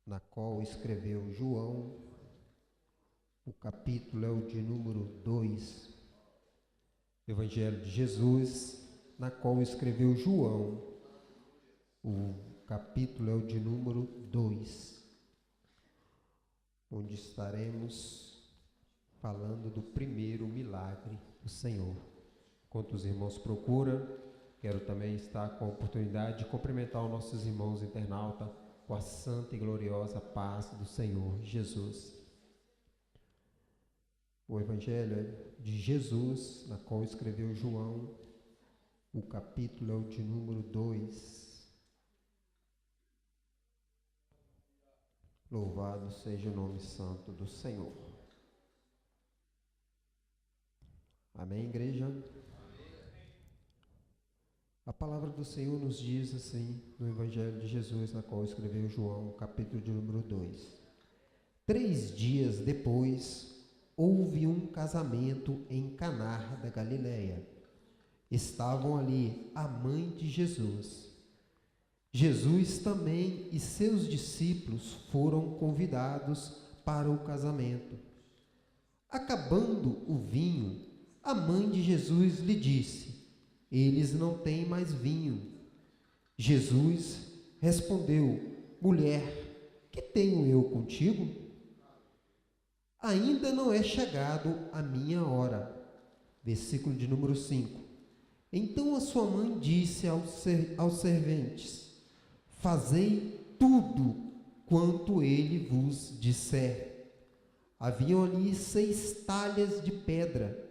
na qual escreveu João, o capítulo é o de número 2. Evangelho de Jesus, na qual escreveu João, o capítulo é o de número 2, onde estaremos falando do primeiro milagre do Senhor. Enquanto os irmãos procuram, quero também estar com a oportunidade de cumprimentar os nossos irmãos internautas com a santa e gloriosa paz do Senhor Jesus. O Evangelho é de Jesus, na qual escreveu João, o capítulo é o de número 2. Louvado seja o nome santo do Senhor. Amém, igreja? A palavra do Senhor nos diz assim, no Evangelho de Jesus, na qual escreveu João, capítulo de número 2. 3 dias depois, houve um casamento em Caná da Galileia. Estavam ali a mãe de Jesus. Jesus também e seus discípulos foram convidados para o casamento. Acabando o vinho, a mãe de Jesus lhe disse: eles não têm mais vinho. Jesus respondeu: mulher, que tenho eu contigo? Ainda não é chegado a minha hora. Versículo de número 5. Então a sua mãe disse aos serventes: fazei tudo quanto ele vos disser. Haviam ali 6 talhas de pedra,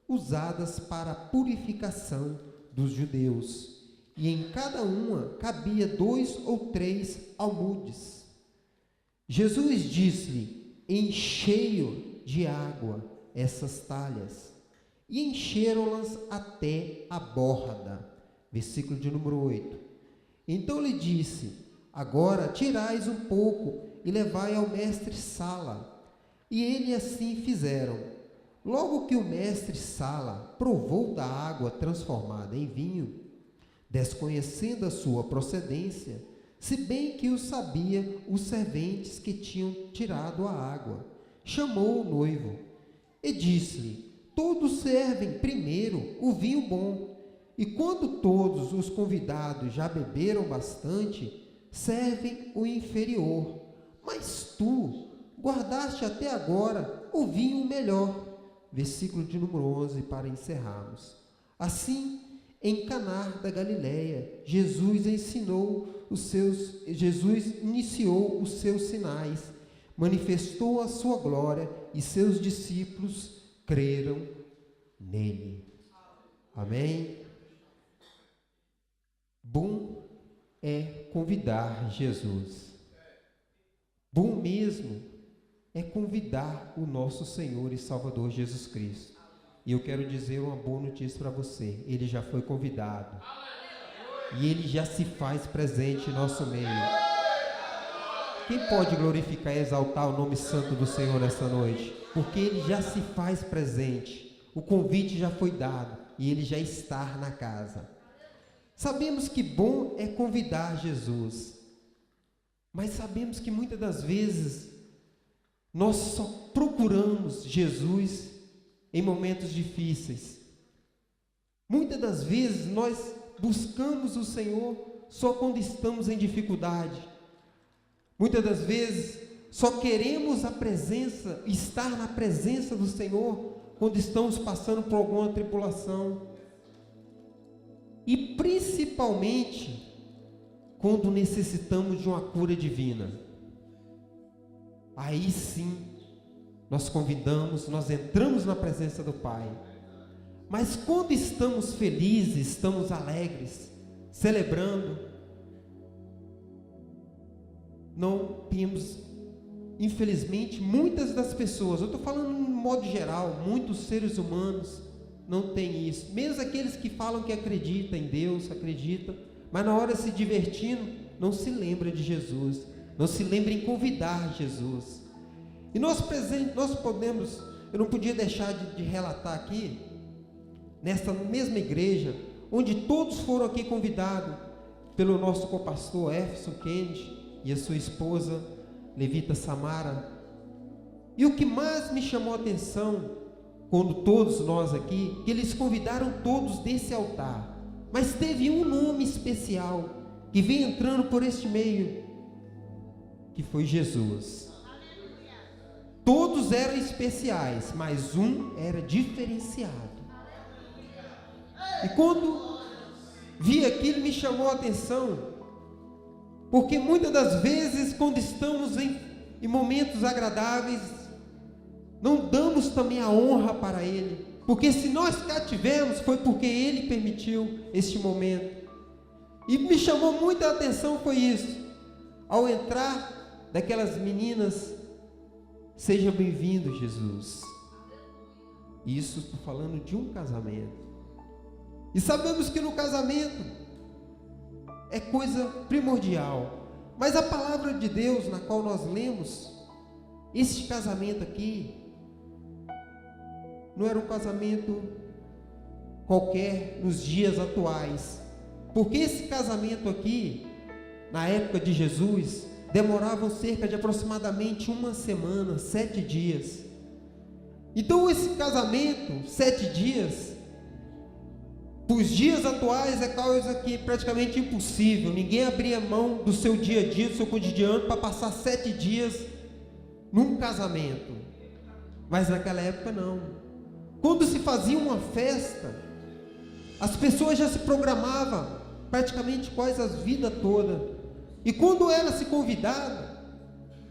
usadas para a purificação dos judeus, e em cada uma cabia 2 ou 3 almudes. Jesus disse-lhe: enchei de água essas talhas, e encheram-las até a borda. Versículo de número 8. Então lhe disse: agora tirais um pouco e levai ao mestre Sala. E ele assim fizeram. Logo que o mestre Sala provou da água transformada em vinho, desconhecendo a sua procedência, se bem que o sabia os serventes que tinham tirado a água, chamou o noivo e disse-lhe: todos servem primeiro o vinho bom, e quando todos os convidados já beberam bastante, servem o inferior. Mas tu guardaste até agora o vinho melhor. Versículo de número 11, para encerrarmos. Assim, em Caná da Galileia, Jesus iniciou os seus sinais, manifestou a sua glória e seus discípulos creram nele. Amém? Bom é convidar Jesus. Bom mesmo é convidar o nosso Senhor e Salvador Jesus Cristo. E eu quero dizer uma boa notícia para você: ele já foi convidado. E ele já se faz presente em nosso meio. Quem pode glorificar e exaltar o nome santo do Senhor nesta noite? Porque ele já se faz presente. O convite já foi dado e ele já está na casa. Sabemos que bom é convidar Jesus. Mas sabemos que muitas das vezes nós só procuramos Jesus em momentos difíceis. Muitas das vezes nós buscamos o Senhor só quando estamos em dificuldade. Muitas das vezes só queremos estar na presença do Senhor quando estamos passando por alguma tribulação. E principalmente quando necessitamos de uma cura divina. Aí sim, nós convidamos, nós entramos na presença do Pai. Mas quando estamos felizes, estamos alegres, celebrando, não temos, infelizmente, muitas das pessoas, eu estou falando de um modo geral, muitos seres humanos não têm isso. Mesmo aqueles que falam que acreditam em Deus, mas na hora de se divertindo, não se lembra de Jesus. Não se lembre em convidar Jesus. E nós podemos, eu não podia deixar de relatar aqui, nesta mesma igreja, onde todos foram aqui convidados pelo nosso copastor Efson Kennedy e a sua esposa, levita Samara. E o que mais me chamou a atenção, quando todos nós aqui, que eles convidaram todos desse altar, mas teve um nome especial, que veio entrando por este meio, que foi Jesus. Todos eram especiais, mas um era diferenciado. E quando vi aquilo, me chamou a atenção, porque muitas das vezes, quando estamos em momentos agradáveis, não damos também a honra para Ele, porque se nós cá tivemos, foi porque Ele permitiu este momento. E me chamou muita atenção foi isso, ao entrar daquelas meninas, seja bem-vindo, Jesus. Isso estou falando de um casamento. E sabemos que no casamento é coisa primordial, mas a palavra de Deus na qual nós lemos, este casamento aqui, não era um casamento qualquer nos dias atuais, porque esse casamento aqui, na época de Jesus, demorava cerca de aproximadamente uma semana, 7 dias. Então esse casamento, 7 dias, os dias atuais é coisa que é praticamente impossível. Ninguém abria mão do seu dia a dia, do seu cotidiano, para passar 7 dias num casamento. Mas naquela época não. Quando se fazia uma festa, as pessoas já se programavam praticamente quase a vida toda. E quando era se convidada,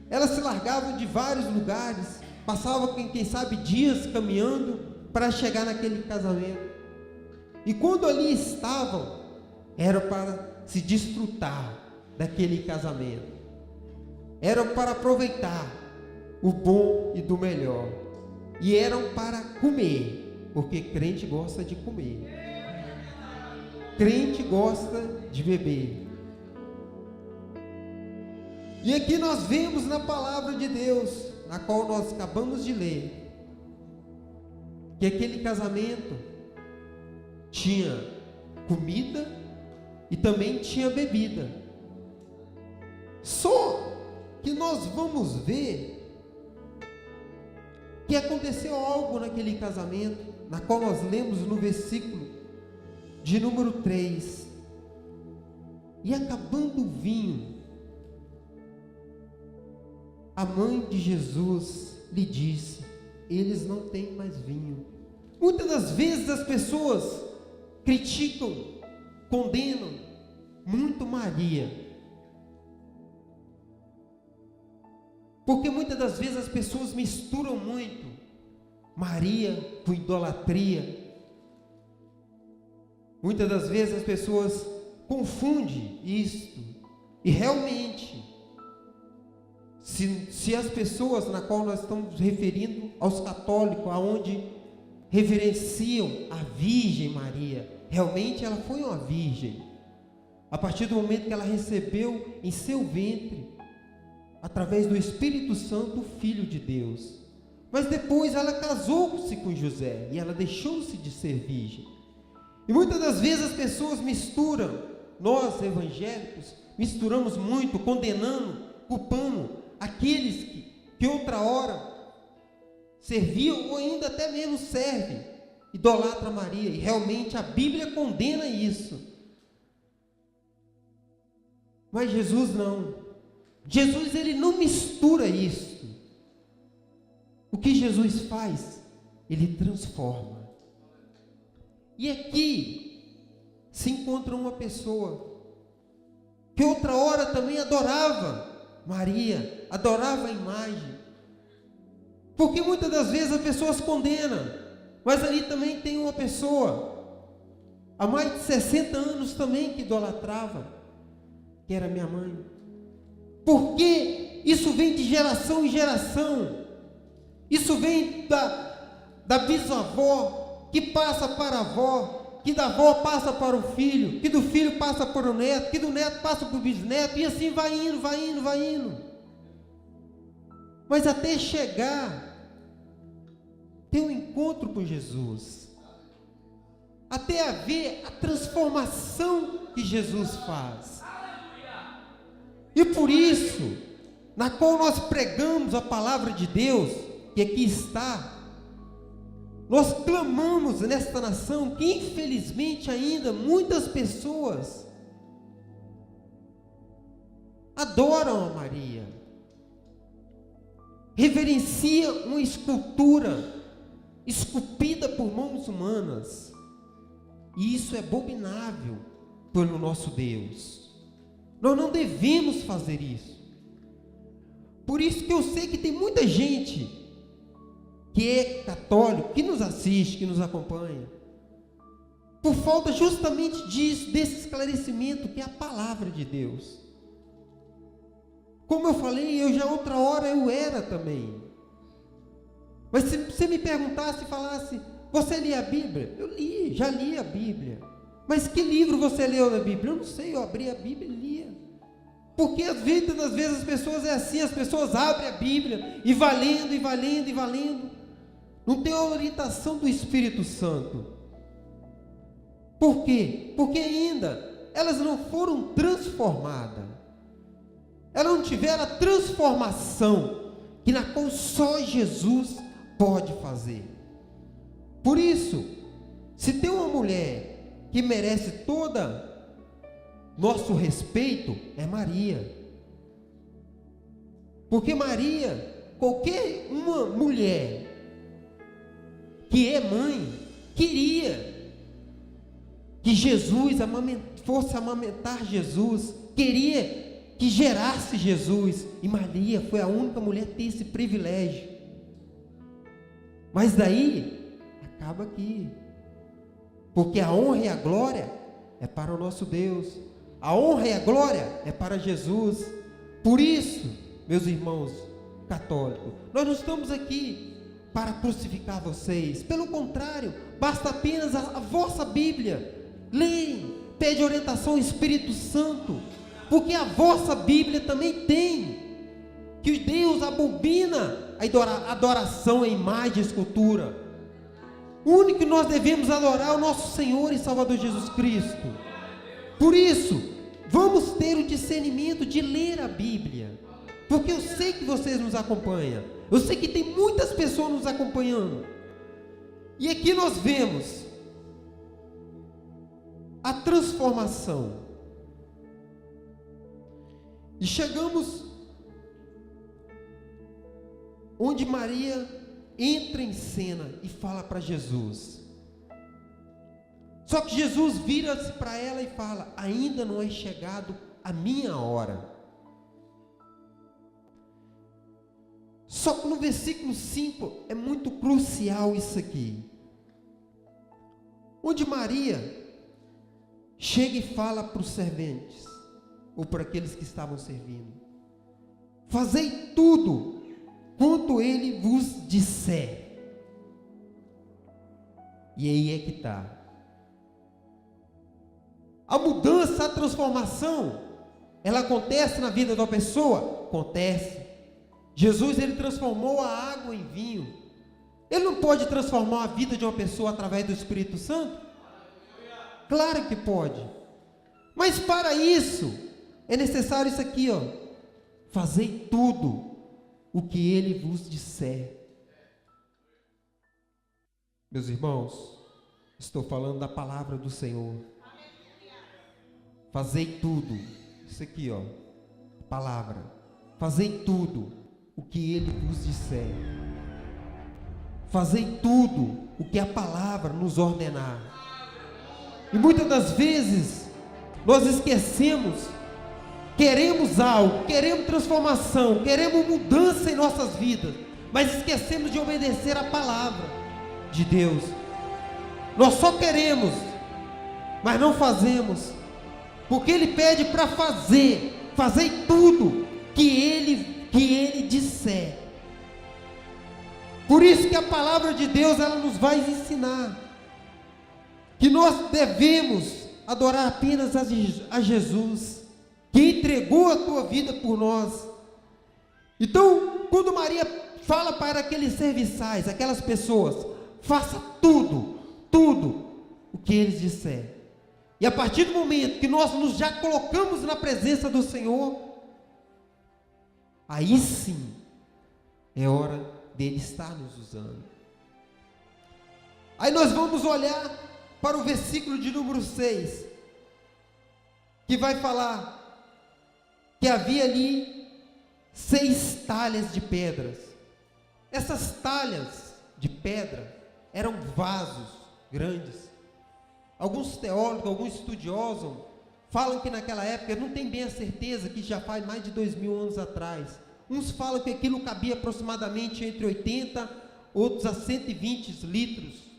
elas se largavam de vários lugares, passavam quem sabe dias caminhando para chegar naquele casamento. E quando ali estavam, era para se desfrutar daquele casamento, eram para aproveitar o bom e do melhor, e eram para comer, porque crente gosta de comer, crente gosta de beber. E aqui nós vemos na palavra de Deus, na qual nós acabamos de ler, que aquele casamento tinha comida e também tinha bebida. Só que nós vamos ver que aconteceu algo naquele casamento, na qual nós lemos no versículo de número 3. E acabando o vinho, a mãe de Jesus lhe disse: eles não têm mais vinho. Muitas das vezes as pessoas criticam, condenam muito Maria, porque muitas das vezes as pessoas misturam muito Maria com idolatria. Muitas das vezes as pessoas confundem isto, e realmente, se as pessoas na qual nós estamos referindo aos católicos, aonde reverenciam a Virgem Maria, realmente ela foi uma virgem, a partir do momento que ela recebeu em seu ventre, através do Espírito Santo, o Filho de Deus. Mas depois ela casou-se com José, e ela deixou-se de ser virgem. E muitas das vezes as pessoas misturam, nós evangélicos, misturamos muito, condenando, culpando aqueles que outra hora serviam ou ainda até mesmo servem, idolatra Maria, e realmente a Bíblia condena isso. Mas Jesus não. Jesus, ele não mistura isso. O que Jesus faz? Ele transforma. E aqui se encontra uma pessoa que outra hora também adorava Maria, adorava a imagem. Porque muitas das vezes as pessoas condenam, mas ali também tem uma pessoa, há mais de 60 anos também, que idolatrava, que era minha mãe. Porque isso vem de geração em geração, isso vem da bisavó, que passa para a avó, que da avó passa para o filho, que do filho passa para o neto, que do neto passa para o bisneto, e assim vai indo, vai indo, vai indo. Mas até chegar, ter um encontro com Jesus, até haver a transformação que Jesus faz. E por isso, na qual nós pregamos a palavra de Deus, que aqui está, nós clamamos nesta nação que infelizmente ainda muitas pessoas adoram a Maria, reverenciam uma escultura esculpida por mãos humanas, e isso é abominável pelo nosso Deus. Nós não devemos fazer isso. Por isso que eu sei que tem muita gente que é católico, que nos assiste, que nos acompanha, por falta justamente disso, desse esclarecimento que é a palavra de Deus. Como eu falei, eu já outra hora eu era também. Mas se você me perguntasse e falasse, você lê a Bíblia? Eu li, já li a Bíblia. Mas que livro você leu na Bíblia? Eu não sei, eu abri a Bíblia e lia. Porque às vezes as pessoas é assim, as pessoas abrem a Bíblia e vai lendo, e vai lendo, e vai lendo. Não tem a orientação do Espírito Santo. Por quê? Porque ainda elas não foram transformadas. Elas não tiveram a transformação que na qual só Jesus pode fazer. Por isso, se tem uma mulher que merece toda nosso respeito, é Maria. Porque Maria, qualquer uma mulher que é mãe, queria que Jesus fosse amamentar Jesus, queria que gerasse Jesus, e Maria foi a única mulher a ter esse privilégio. Mas daí, acaba aqui, porque a honra e a glória é para o nosso Deus, a honra e a glória é para Jesus. Por isso, meus irmãos católicos, nós não estamos aqui para crucificar vocês, pelo contrário, basta apenas a vossa Bíblia, leem, pede orientação ao Espírito Santo, porque a vossa Bíblia também tem, que Deus abomina a adoração à imagem e escultura. O único que nós devemos adorar é o nosso Senhor e Salvador Jesus Cristo. Por isso, vamos ter o discernimento de ler a Bíblia, porque eu sei que vocês nos acompanham, eu sei que tem muitas pessoas nos acompanhando, e aqui nós vemos a transformação, e chegamos onde Maria entra em cena e fala para Jesus. Só que Jesus vira-se para ela e fala: ainda não é chegado a minha hora. Só que no versículo 5 é muito crucial isso aqui, onde Maria chega e fala para os serventes, ou para aqueles que estavam servindo: fazei tudo quanto ele vos disser. E aí é que está a mudança, a transformação. Ela acontece na vida da pessoa? Acontece. Jesus, ele transformou a água em vinho. Ele não pode transformar a vida de uma pessoa através do Espírito Santo? Claro que pode. Mas para isso é necessário isso aqui, ó: fazei tudo o que ele vos disser. Meus irmãos, estou falando da palavra do Senhor. Fazei tudo, isso aqui, ó, palavra. Fazei tudo o que ele vos disser. Fazei tudo o que a palavra nos ordenar. E muitas das vezes nós esquecemos. Queremos algo, queremos transformação, queremos mudança em nossas vidas, mas esquecemos de obedecer a palavra de Deus. Nós só queremos, mas não fazemos, porque Ele pede para fazer tudo que Ele disser. Por isso que a palavra de Deus, ela nos vai ensinar que nós devemos adorar apenas a Jesus, que entregou a tua vida por nós. Então, quando Maria fala para aqueles serviçais, aquelas pessoas: faça tudo o que eles disserem. E a partir do momento que nós nos já colocamos na presença do Senhor, aí sim é hora dele estar nos usando. Aí nós vamos olhar para o versículo de número 6, que vai falar que havia ali 6 talhas de pedras. Essas talhas de pedra eram vasos grandes. Alguns teólogos, alguns estudiosos falam que naquela época, não tem bem a certeza que já faz mais de 2000 anos atrás. Uns falam que aquilo cabia aproximadamente entre 80, outros a 120 litros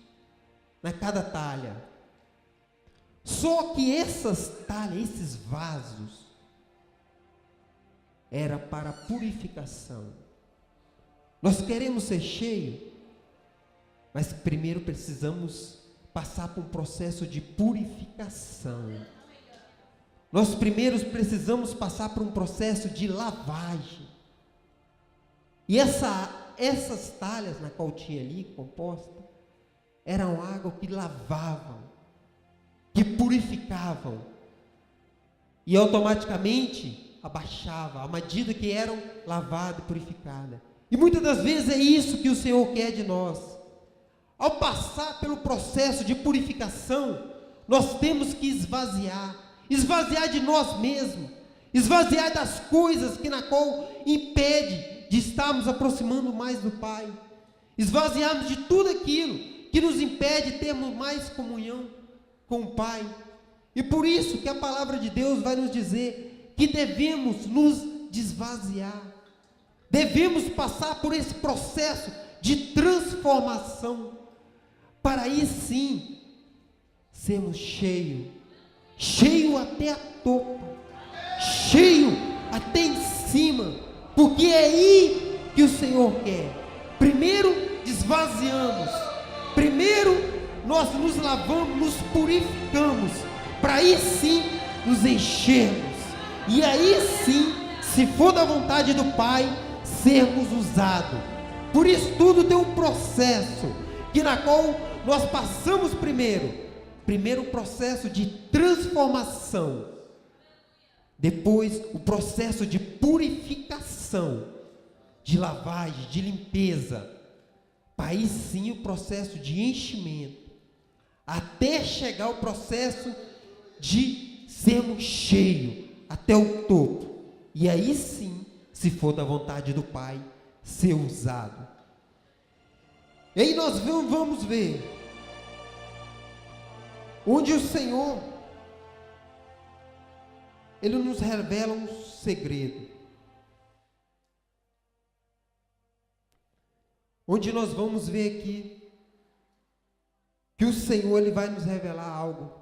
na cada talha. Só que essas talhas, esses vasos, era para purificação. Nós queremos ser cheios, mas primeiro precisamos passar por um processo de purificação. Nós primeiro precisamos passar por um processo de lavagem. E essas talhas na qual tinha ali composta, eram água que lavavam, que purificavam, e automaticamente abaixava à medida que eram lavadas e purificadas. E muitas das vezes é isso que o Senhor quer de nós. Ao passar pelo processo de purificação, nós temos que esvaziar de nós mesmos, esvaziar das coisas que na qual impede de estarmos aproximando mais do Pai, esvaziarmos de tudo aquilo que nos impede de termos mais comunhão com o Pai. E por isso que a palavra de Deus vai nos dizer que devemos nos desvaziar, devemos passar por esse processo de transformação, para aí sim sermos cheios até a topa, cheio até em cima, porque é aí que o Senhor quer. Primeiro desvaziamos, primeiro nós nos lavamos, nos purificamos, para aí sim nos enchermos, e aí sim, se for da vontade do Pai, sermos usados. Por isso tudo tem um processo, que na qual nós passamos primeiro o processo de transformação, depois o processo de purificação, de lavagem, de limpeza, aí sim o processo de enchimento, até chegar ao processo de sermos cheios até o topo, e aí sim, se for da vontade do Pai, ser usado. E aí nós vamos ver onde o Senhor, Ele nos revela um segredo, onde nós vamos ver aqui que o Senhor, Ele vai nos revelar algo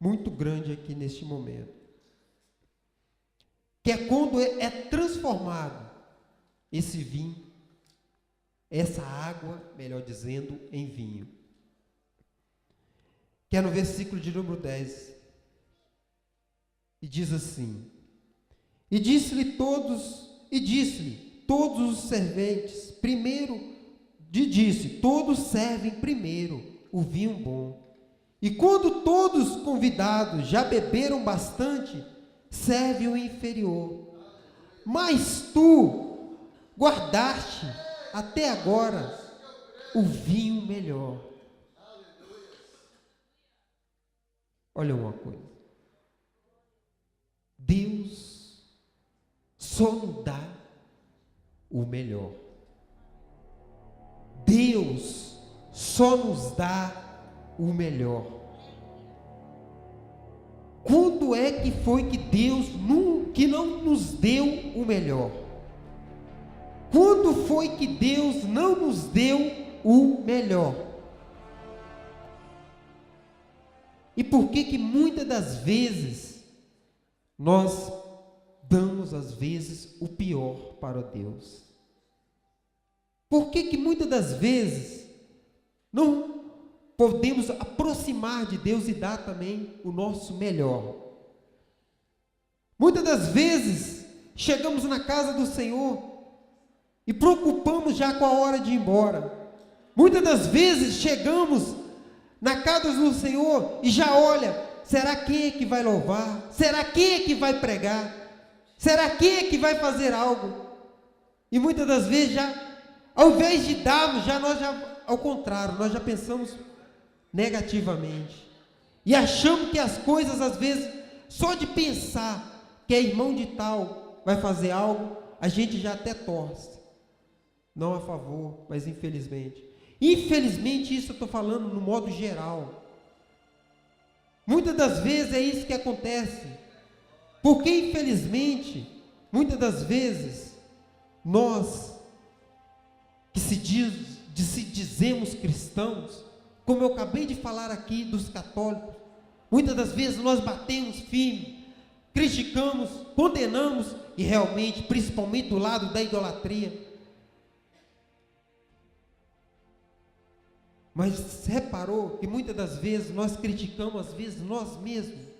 muito grande aqui neste momento, que é quando é transformado esse vinho, essa água, melhor dizendo, em vinho, que é no versículo de número 10, e diz assim: e disse-lhe todos os serventes, todos servem primeiro o vinho bom, e quando todos convidados já beberam bastante, serve o inferior, mas tu guardaste até agora o vinho melhor. Olha uma coisa, Deus só nos dá o melhor. Deus só nos dá o melhor. Quando é que foi que Deus que não nos deu o melhor? Quando foi que Deus não nos deu o melhor? E por que muitas das vezes nós damos às vezes o pior para Deus? Por que muitas das vezes não podemos aproximar de Deus e dar também o nosso melhor? Muitas das vezes chegamos na casa do Senhor e preocupamos já com a hora de ir embora. Muitas das vezes chegamos na casa do Senhor e já olha, será quem é que vai louvar? Será quem é que vai pregar? Será quem é que vai fazer algo? E muitas das vezes ao invés de darmos, ao contrário, nós já pensamos negativamente. E achamos que as coisas, às vezes, só de pensar que é irmão de tal vai fazer algo, a gente já até torce. Não a favor, mas infelizmente. Infelizmente, isso eu estou falando no modo geral. Muitas das vezes é isso que acontece. Porque, infelizmente, muitas das vezes, nós, que se dizemos cristãos, como eu acabei de falar aqui dos católicos, muitas das vezes nós batemos firme, criticamos, condenamos, e realmente, principalmente do lado da idolatria. Mas reparou que muitas das vezes nós criticamos, às vezes, nós mesmos.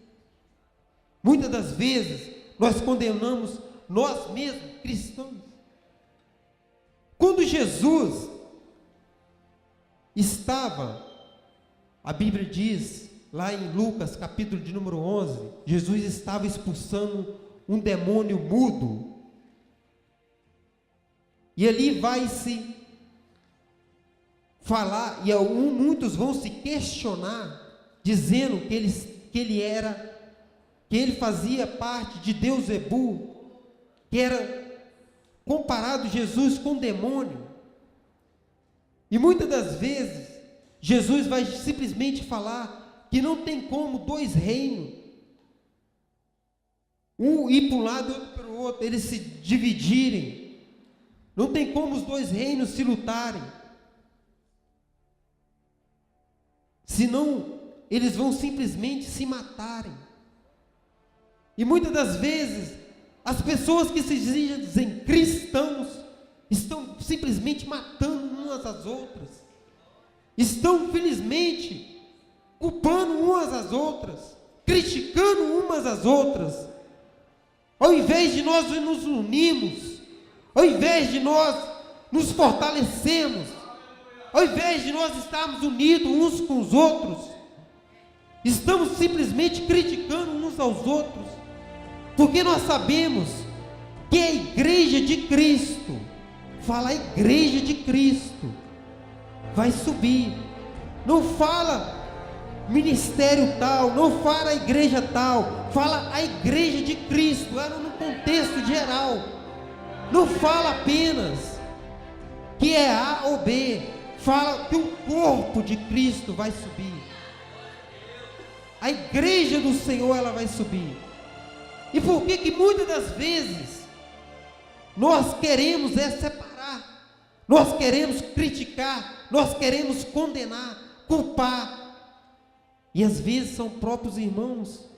Muitas das vezes nós condenamos nós mesmos, cristãos. Quando Jesus estava, a Bíblia diz, lá em Lucas, capítulo de número 11, Jesus estava expulsando um demônio mudo. E ali vai se falar, e muitos vão se questionar, dizendo que ele fazia parte de Deus Ebu, que era comparado Jesus com demônio. E muitas das vezes, Jesus vai simplesmente falar que não tem como dois reinos, um ir para um lado e outro para o outro, eles se dividirem. Não tem como os dois reinos se lutarem. Senão, eles vão simplesmente se matarem. E muitas das vezes, as pessoas que se dizem cristãos, estão simplesmente matando umas às outras. Estão, felizmente, culpando umas às outras, criticando umas às outras. Ao invés de nós nos unirmos, ao invés de nós nos fortalecermos, ao invés de nós estarmos unidos uns com os outros, estamos simplesmente criticando uns aos outros, porque nós sabemos que a igreja de Cristo, fala a igreja de Cristo, vai subir. Não fala ministério tal, não fala a igreja tal, fala a igreja de Cristo, era no contexto geral. Não fala apenas que é A ou B, fala que o corpo de Cristo vai subir. A igreja do Senhor, ela vai subir. E por que muitas das vezes nós queremos separar, nós queremos criticar, nós queremos condenar, culpar, e às vezes são próprios irmãos.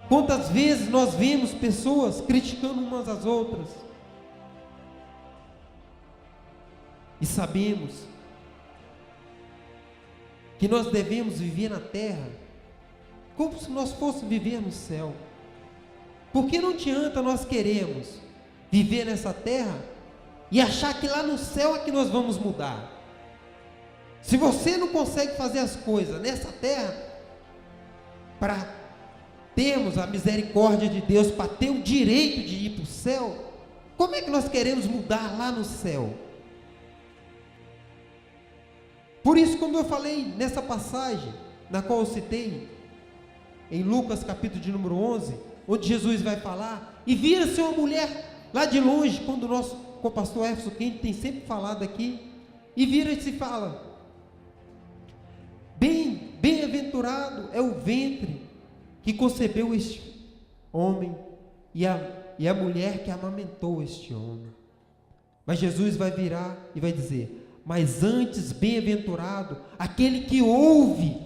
Quantas vezes nós vemos pessoas criticando umas às outras, e sabemos que nós devemos viver na terra como se nós fôssemos viver no céu. Porque não adianta nós queremos viver nessa terra e achar que lá no céu é que nós vamos mudar. Se você não consegue fazer as coisas nessa terra para termos a misericórdia de Deus, para ter o direito de ir para o céu, como é que nós queremos mudar lá no céu? Por isso, como eu falei nessa passagem, na qual eu citei, em Lucas capítulo de número 11, onde Jesus vai falar, e vira-se uma mulher lá de longe, quando o nosso pastor Éfeso Quente tem sempre falado aqui, e vira-se e fala: bem-aventurado é o ventre que concebeu este homem, e a mulher que amamentou este homem. Mas Jesus vai virar e vai dizer: mas antes, bem-aventurado aquele que ouve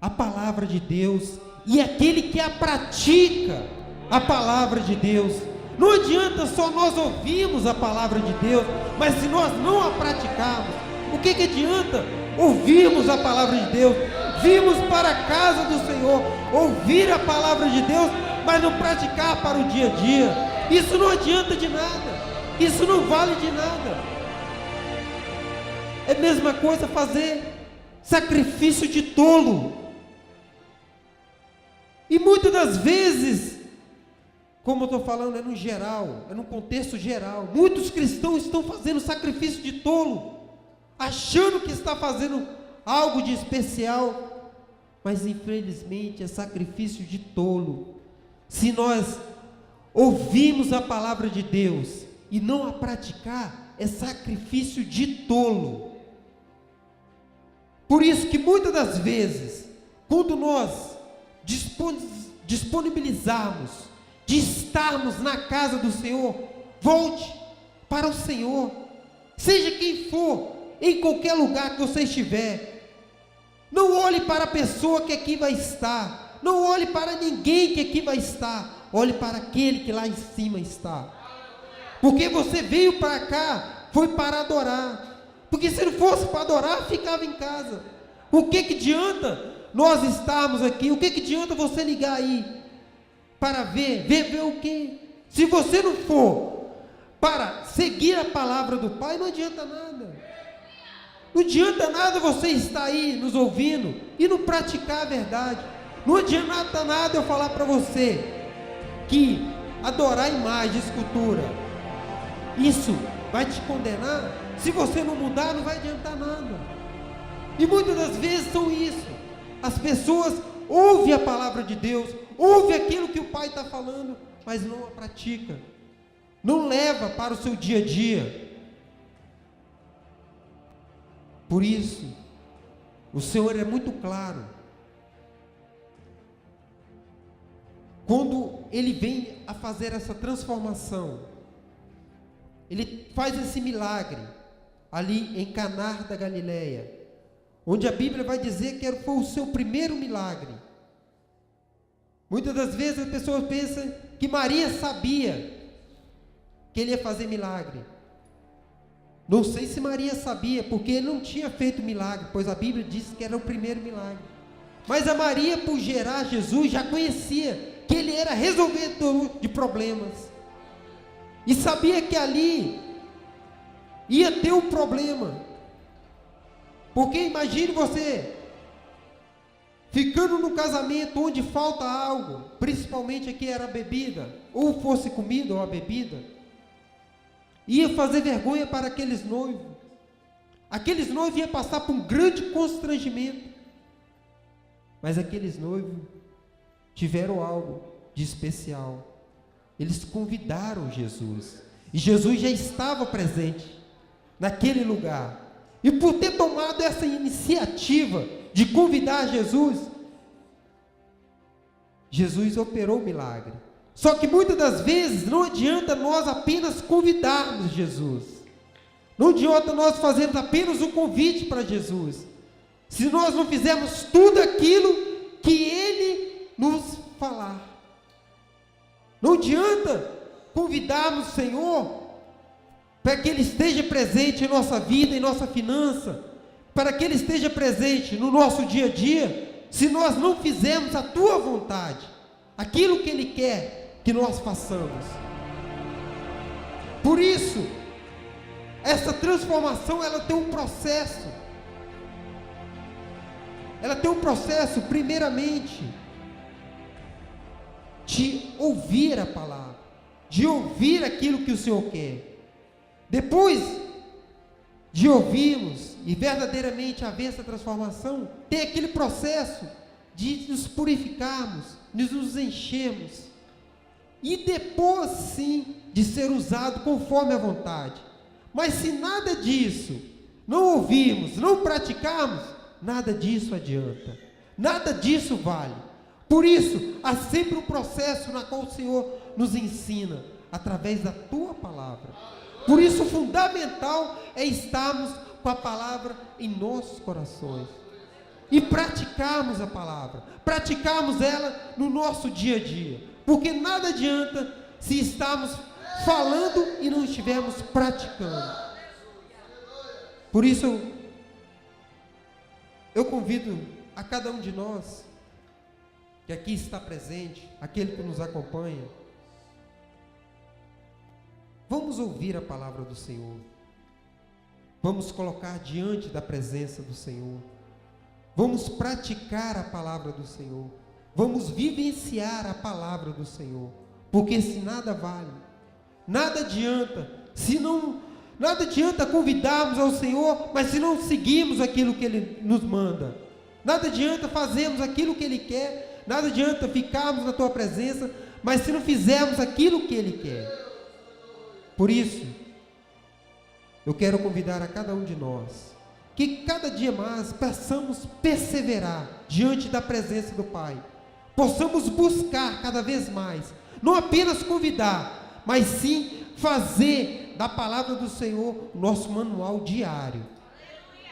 a palavra de Deus e aquele que a pratica, a palavra de Deus. Não adianta só nós ouvirmos a palavra de Deus, mas se nós não a praticarmos, o que adianta ouvirmos a palavra de Deus, virmos para a casa do Senhor, ouvir a palavra de Deus, mas não praticar para o dia a dia? Isso não adianta de nada, isso não vale de nada. É a mesma coisa fazer sacrifício de tolo. E muitas das vezes, como eu estou falando, é no geral, é no contexto geral. Muitos cristãos estão fazendo sacrifício de tolo, achando que está fazendo algo de especial, mas infelizmente é sacrifício de tolo. Se nós ouvirmos a palavra de Deus e não a praticar, é sacrifício de tolo. Por isso que muitas das vezes, quando nós disponibilizarmos de estarmos na casa do Senhor, volte para o Senhor, seja quem for, em qualquer lugar que você estiver. Não olhe para a pessoa que aqui vai estar, não olhe para ninguém que aqui vai estar, olhe para aquele que lá em cima está, porque você veio para cá, foi para adorar, porque se não fosse para adorar, ficava em casa. O que adianta nós estarmos aqui? O que adianta você ligar aí para ver o quê? Se você não for para seguir a palavra do Pai, não adianta nada. Não adianta nada você estar aí nos ouvindo e não praticar a verdade. Não adianta nada eu falar para você que adorar imagem, escultura, isso vai te condenar. Se você não mudar, não vai adiantar nada. E muitas das vezes são isso. As pessoas ouvem a palavra de Deus, ouvem aquilo que o Pai está falando, mas não a pratica, não leva para o seu dia a dia. Por isso, o Senhor é muito claro. Quando Ele vem a fazer essa transformação, Ele faz esse milagre ali em Caná da Galileia, onde a Bíblia vai dizer que foi o seu primeiro milagre. Muitas das vezes as pessoas pensam que Maria sabia que Ele ia fazer milagre. Não sei se Maria sabia, porque Ele não tinha feito milagre, pois a Bíblia diz que era o primeiro milagre. Mas a Maria, por gerar Jesus, já conhecia que Ele era resolvedor de problemas, e sabia que ali ia ter um problema. Porque imagine você ficando no casamento onde falta algo, principalmente aqui era a bebida, ou fosse comida ou a bebida, ia fazer vergonha para aqueles noivos. Aqueles noivos iam passar por um grande constrangimento, mas aqueles noivos tiveram algo de especial. Eles convidaram Jesus, e Jesus já estava presente naquele lugar. E por ter tomado essa iniciativa de convidar Jesus, Jesus operou o milagre. Só que muitas das vezes não adianta nós apenas convidarmos Jesus, não adianta nós fazermos apenas um convite para Jesus, se nós não fizermos tudo aquilo que Ele nos falar. Não adianta convidarmos o Senhor para que Ele esteja presente em nossa vida, em nossa finança, para que Ele esteja presente no nosso dia a dia, se nós não fizermos a Tua vontade, aquilo que Ele quer que nós façamos. Por isso, essa transformação, ela tem um processo. Ela tem um processo, primeiramente, de ouvir a palavra, de ouvir aquilo que o Senhor quer. Depois de ouvirmos e verdadeiramente haver essa transformação, tem aquele processo de nos purificarmos, de nos enchermos, e depois sim de ser usado conforme a vontade. Mas se nada disso não ouvirmos, não praticarmos, nada disso adianta, nada disso vale. Por isso, há sempre um processo na qual o Senhor nos ensina, através da Tua palavra. Por isso, o fundamental é estarmos com a palavra em nossos corações e praticarmos a palavra, praticarmos ela no nosso dia a dia, porque nada adianta se estarmos falando e não estivermos praticando. Por isso, eu convido a cada um de nós que aqui está presente, aquele que nos acompanha, vamos ouvir a palavra do Senhor, vamos colocar diante da presença do Senhor, vamos praticar a palavra do Senhor, vamos vivenciar a palavra do Senhor, Porque se nada vale, nada adianta, nada adianta convidarmos ao Senhor, mas se não seguirmos aquilo que Ele nos manda, nada adianta fazermos aquilo que Ele quer, nada adianta ficarmos na Tua presença, mas se não fizermos aquilo que Ele quer. Por isso, eu quero convidar a cada um de nós, que cada dia mais possamos perseverar diante da presença do Pai, possamos buscar cada vez mais, não apenas convidar, mas sim fazer da palavra do Senhor o nosso manual diário,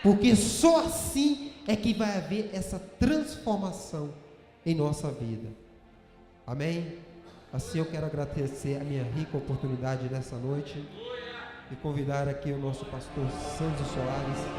porque só assim é que vai haver essa transformação em nossa vida. Amém? Assim eu quero agradecer a minha rica oportunidade nessa noite e convidar aqui o nosso pastor Sandro Soares.